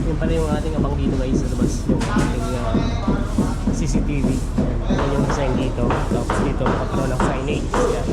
Yun pala yung ating abang dito guys sa labas. Yung ating CCTV. Yan yung design dito. Tapos dito nakapalo ng signage. Yan.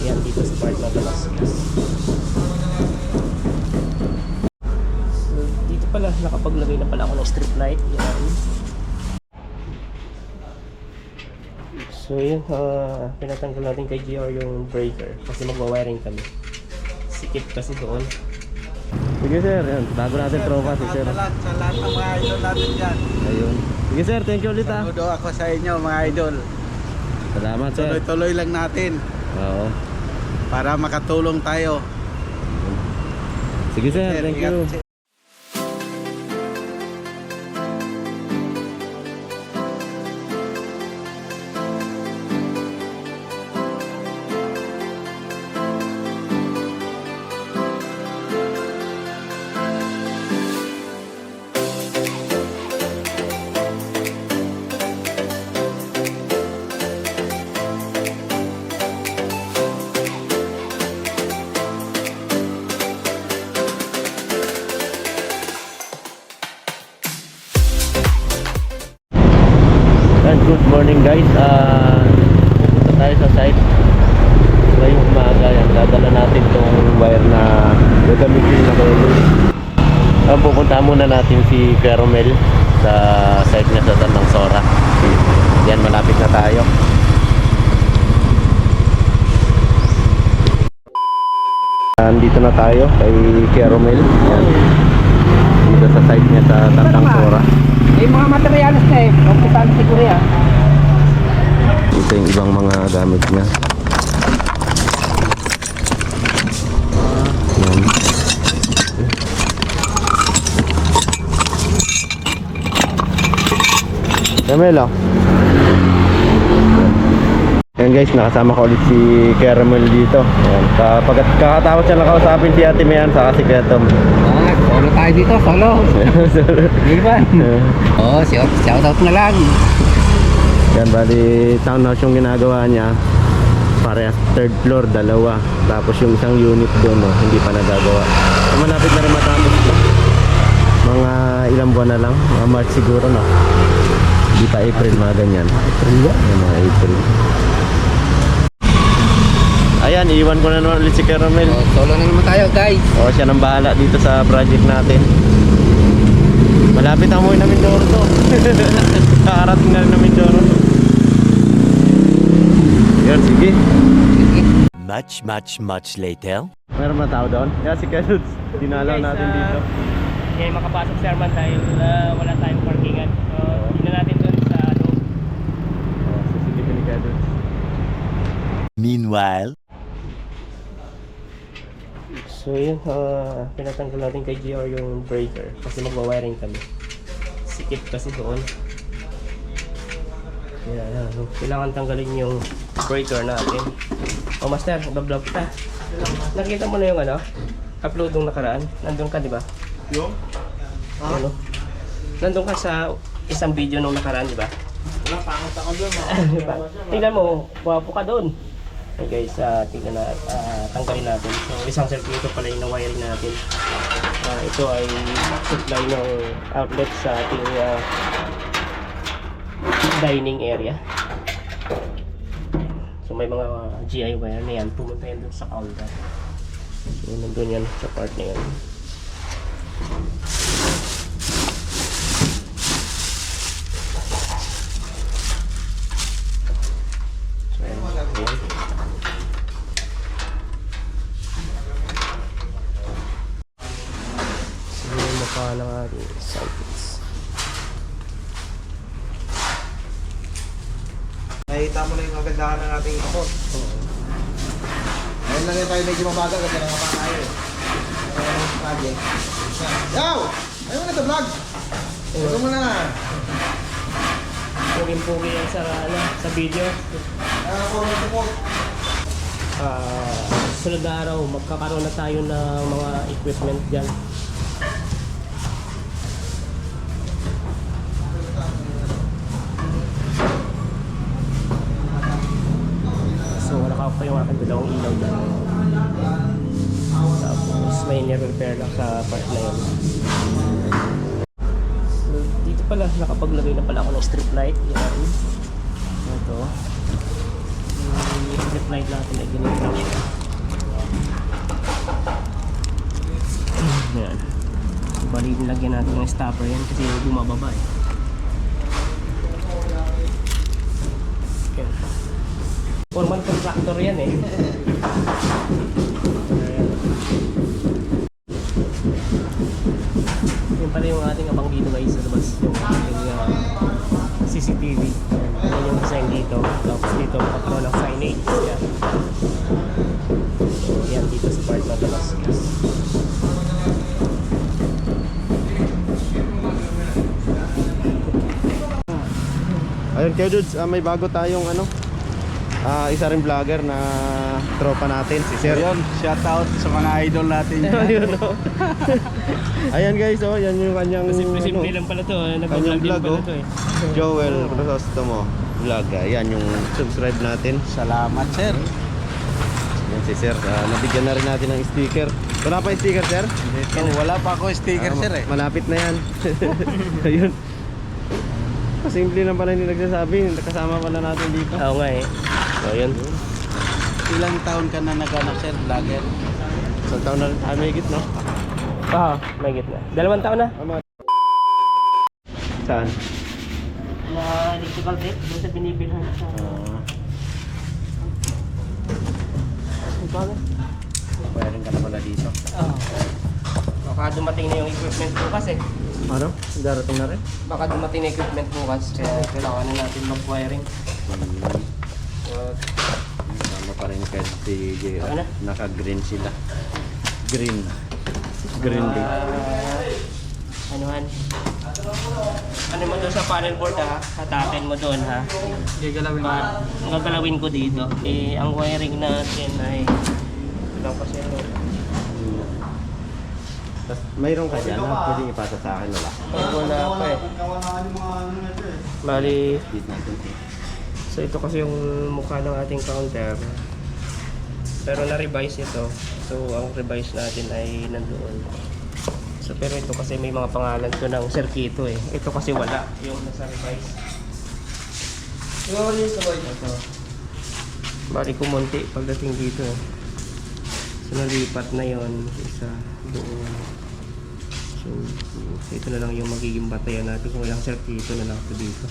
Yan dito sa part na labas. Yes. So dito pala nakapaglagay na pala ako ng strip light. Yan. So yun, pinatanggal natin kay GR yung breaker kasi magwa-wiring kami. Sikip kasi doon. Sige sir, yan. Bago natin tropa si sir. Sa lahat ng mga idol natin dyan. Ayun. Sige sir, thank you ulit ha. Saludo ako sa inyo mga idol. Salamat sir. Tuloy-tuloy lang natin Oo. para makatulong tayo. Sige sir, thank you. Ingat. Good morning guys. Pupunta tayo sa site. Ngayong umaga yan. Dadala natin tong wire na gagamitin na kayo. Pupunta muna natin si Caramel sa site niya sa Tandang Sora. Yan, malapit na tayo. Dito na tayo kay Caramel. Yan. Dito sa site niya sa Tandang Sora. Yung mga materialis na eh, kumpitan siguro yan. Ito yung ibang mga gamit niya. Yan. Caramel oh. Yan guys, nakasama ko ulit si Caramel dito. Yan. Kakatapos siya lang kausapin si Ate Mayan saka si Ketom. Solo tayo dito, solo. Iban. Oo, shoutout na lang. Yan, bali townhouse yung ginagawa niya. Parehas third floor, dalawa. Tapos yung isang unit doon, no, hindi pa nagagawa. Malapit na rin matapos to. Mga ilang buwan na lang, mga March siguro, no. Hindi pa April, mga ganyan. April ba? Mga April. Ayan, iwan ko na naman ulit si Caramel. Solo na naman tayo guys. O, siya nang bahala dito sa project natin. Malapit ang umuwi na Mindoro to. Nakarating na rin na Mindoro. Yan, sige. Much later. Meron ba tao doon? Yeah, si Kedudes. Dinalaw natin dito. Hindi makapasok si Arman dahil wala tayong parkingan. So, hindi na natin doon sa loob. Sisilipin ni Kedudes. Meanwhile. So yun, pinatanggal natin kay GR yung breaker kasi magwa-wiring kami. Sikip kasi doon. Kaya kailangan tanggalin yung breaker natin. O master, vlog ka. Nakita mo na yung upload nung nakaraan. Nandun ka, di ba? Yung? Ano? Nandun ka sa isang video nung nakaraan, di ba? Wala, pangat ako doon. Diba? Tingnan mo, wapo ka doon. Okay guys, tingnan na, tanggalin natin. So isang circuit pala yung wiring natin. Ito ay supply ng outlet sa ating dining area. So may mga GI wire na yan, pumunta yan dun sa counter. So nandun yan sa part na yan. So ayan. Mukha ng ating circuits. Nakita mo na yung kagandahan ng ating kapot. Ngayon lang tayo medyo mabagal kasi nangapan tayo eh. Project. Yaw! Ayaw mo na ito vlog! Ito mo na. Pugin-pugin yan sa video. Sunod na araw, magkakaroon na tayo ng mga equipment dyan. So wala ka pa yung aking dalawang ilaw dyan. Tapos may nire-repair lang sa part na yun. So, dito pala, nakapaglagay na pala ako ng strip light. Yan. Ito. Yung strip light natin ay ganito lang siya. Yan. Bali, nilagyan natin ng stopper yan kasi bumababa eh. Yan. Formal contractor yan eh. Yan pala yung ating abang dito guys sa labas. Yung ating CCTV. Yan yung design dito. Tapos dito makapro ng signage. Yan. So, yan dito sa part na labas guys. Ayun kayo dudes, may bago tayong isa rin vlogger na tropa natin, si Sir. Ayun, shout out sa mga idol natin. Ayun o. Ayan guys, yan yung kanyang Simple lang pala to. kanyang Nag-vlog din vlog, pala to eh. Joel Crisostomo vlog. Ayan yung subscribe natin. Salamat, sir. Yan si Sir. Nabigyan na rin natin ng sticker. Wala pa yung sticker, Sir? Wala pa ako sticker, sir eh. Malapit na yan. Ayun. Simple lang pala hindi nagsasabi. Kasama pala natin dito. Oo nga eh. So yun. Ilang taon ka na nag-ano, sir, vlogger? Isang taon na rin. May higit, no? Oo, may gitna. 2 taon na. Saan? Na electrical tape, doon sa binibilhan sa... Ikaw na? Bayarin ka na pala dito. Oo. Baka dumating na yung equipment bukas eh. Ano? Darating na rin? Baka dumating na equipment bukas kaya kailangan na natin mag-wiring. Sama pa rin kahit si J. Ano? Naka-green sila. Green. Green day. Anuhan? Ano mo doon sa panel board ha? Hatakin mo doon ha? Gagalawin mo. Ang gagalawin ko dito, eh, ang wiring natin ay... Ito kasi ano. Tapos mayroon ka dyan na pwedeng ipasa sa akin, wala? Wala pa eh. Bali, Dito natin. so ito kasi yung mukha ng ating counter. Pero na-revise ito. So ang revise natin ay nandoon. So pero ito kasi may mga pangalan ko ng circuito eh. Ito kasi wala yung nasa revise. Ito. Bali kumunti pagdating dito eh. So nalipat na yon isa doon. So ito na lang yung magiging batayan natin kung ilang circuito na lang ito dito.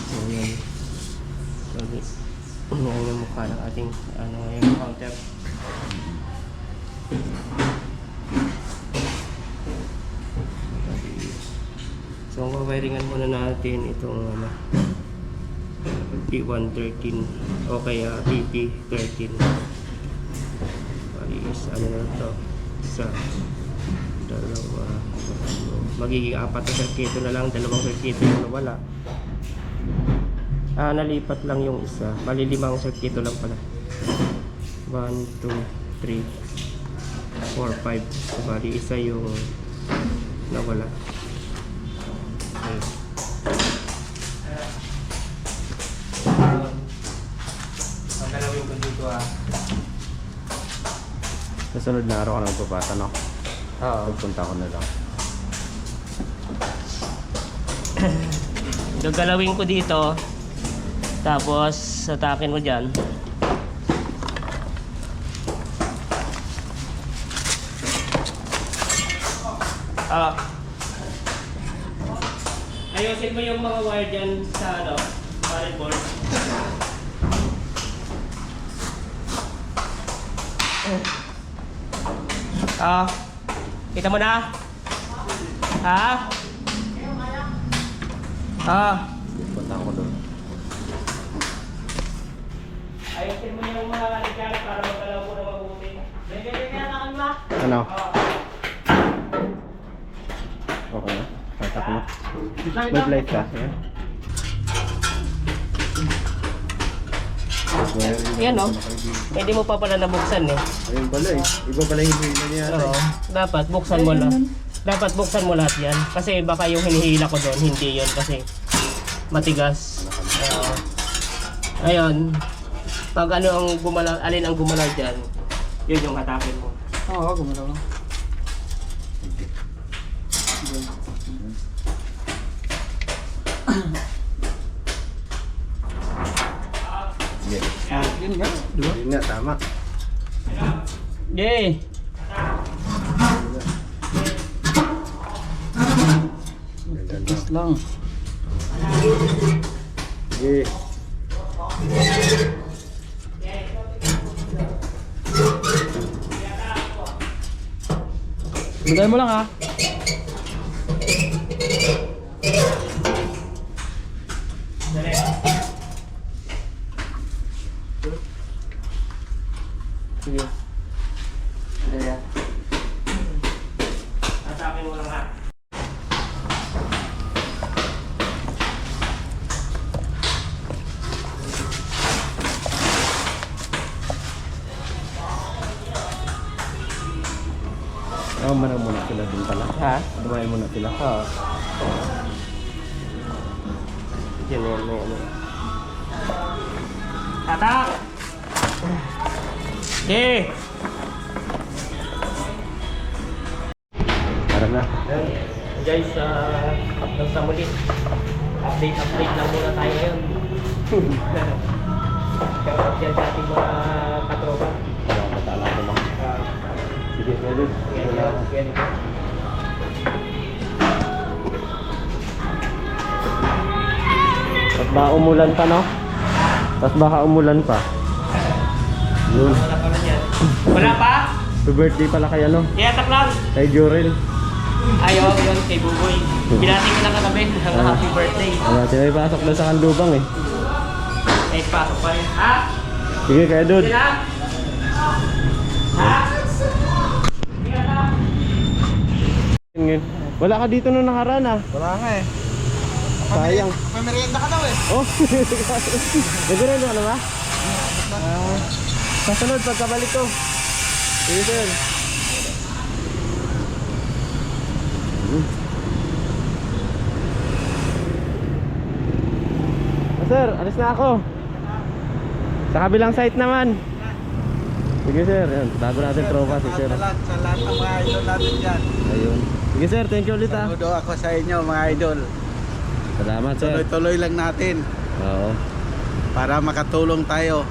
So yan. So yan yung mukha ng ating yung counter. So ang wiringan muna natin itong P113 o kaya PP13. Bali is na to, isa, dalawa, tatlo. Magiging 4 na circuito na lang, 2 circuito yung nawala. Nalipat lang yung isa. Bali 5 circuito lang pala. 1, 2, 3, 4, 5. So, bali isa yung nawala. Okay. Ang galawin ko dito Sa sunod na araw ka na magpapasa, no? Oo. Pagpunta ko na lang. Gagalawin ko dito. Tapos atakin mo dyan. Ayusin mo yung mga wire dyan sa panel board. Kita mo na? Ha? Punta ko doon. Ayusin mo yung mga dyan para magalaw ko na mabuti. Ano? Okay na? Tatak mo. May light ka? Yan o. Hindi mo pa pala nabuksan eh. Ayun pala eh. Iba pala yung hihila niya. Oo. Dapat buksan mo lang. Dapat buksan mo lahat yan. Kasi baka yung hinihila ko doon, hindi yun kasi matigas. Ayun. Pag ano ang gumalaw, alin ang gumalaw dyan, yun yung hatakin mo. Oo, gumalaw lang. Yun nga, di ba? Yun nga, tama. Yay! Test lang. Sige. Bigay mo lang ha. Sige. Atapin mo lang ha. Marang muna sila dun pala. Ha? Dumayan muna sila. Oo. Yan, yan. Tatak! Okay! Tara na. Guys, hanggang sa muli. Update lang muna tayo ngayon. Shoutout dyan sa ating mga katropa. Matala ko lang. Sige, pwede. Yan. Tapos baka umulan pa, no? Tapos baka umulan pa. Yun. Wala pa rin yan. Wala pa? Happy birthday pala kay ano? Iyatak lang. Kay Jorel. Ayaw, yun kay Buboy. Binati ko na kagabi. Happy birthday. May pasok na sa Kandubang eh. May pasok pa rin. Ha? Sige, kaya Dud. Sila? Ha? Wala ka dito nung nakaraan ah. Wala nga eh. Sayang. May merienda ka daw eh. Oh, nagre-relo ka na ba? Kasunod pagkabalik ko. Sige sir. Sir, alis na ako. Sa kabilang site naman. Sige sir, yan. Bago natin tropa si sir. Sa lahat ng mga idol natin dyan. Ayun. Sige sir, thank you ulit ah. Saludo ako sa inyo mga idol. Salamat sir. Tuloy-tuloy lang natin Oo. para makatulong tayo.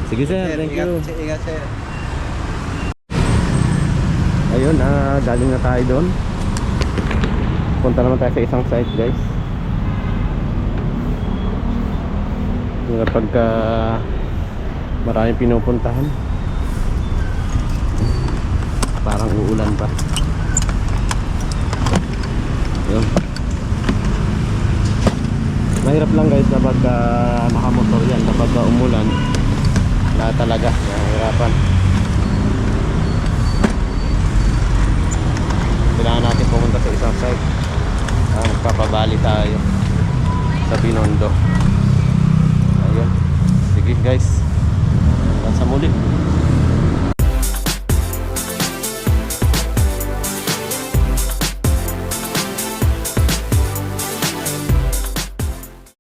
Sige sir, thank you. Ingat sir. Ayun, galing na tayo doon. Punta naman tayo sa isang site guys. Yung pagka maraming pinupuntahan, parang uulan pa. Ayun. Mahirap lang guys kapag nakamotor yan. Kapag umulan, wala talaga, nahihirapan. Kailangan natin pumunta sa isang site. Magpapabali tayo sa Binondo. Ayun. Sige guys, hanggang sa muli.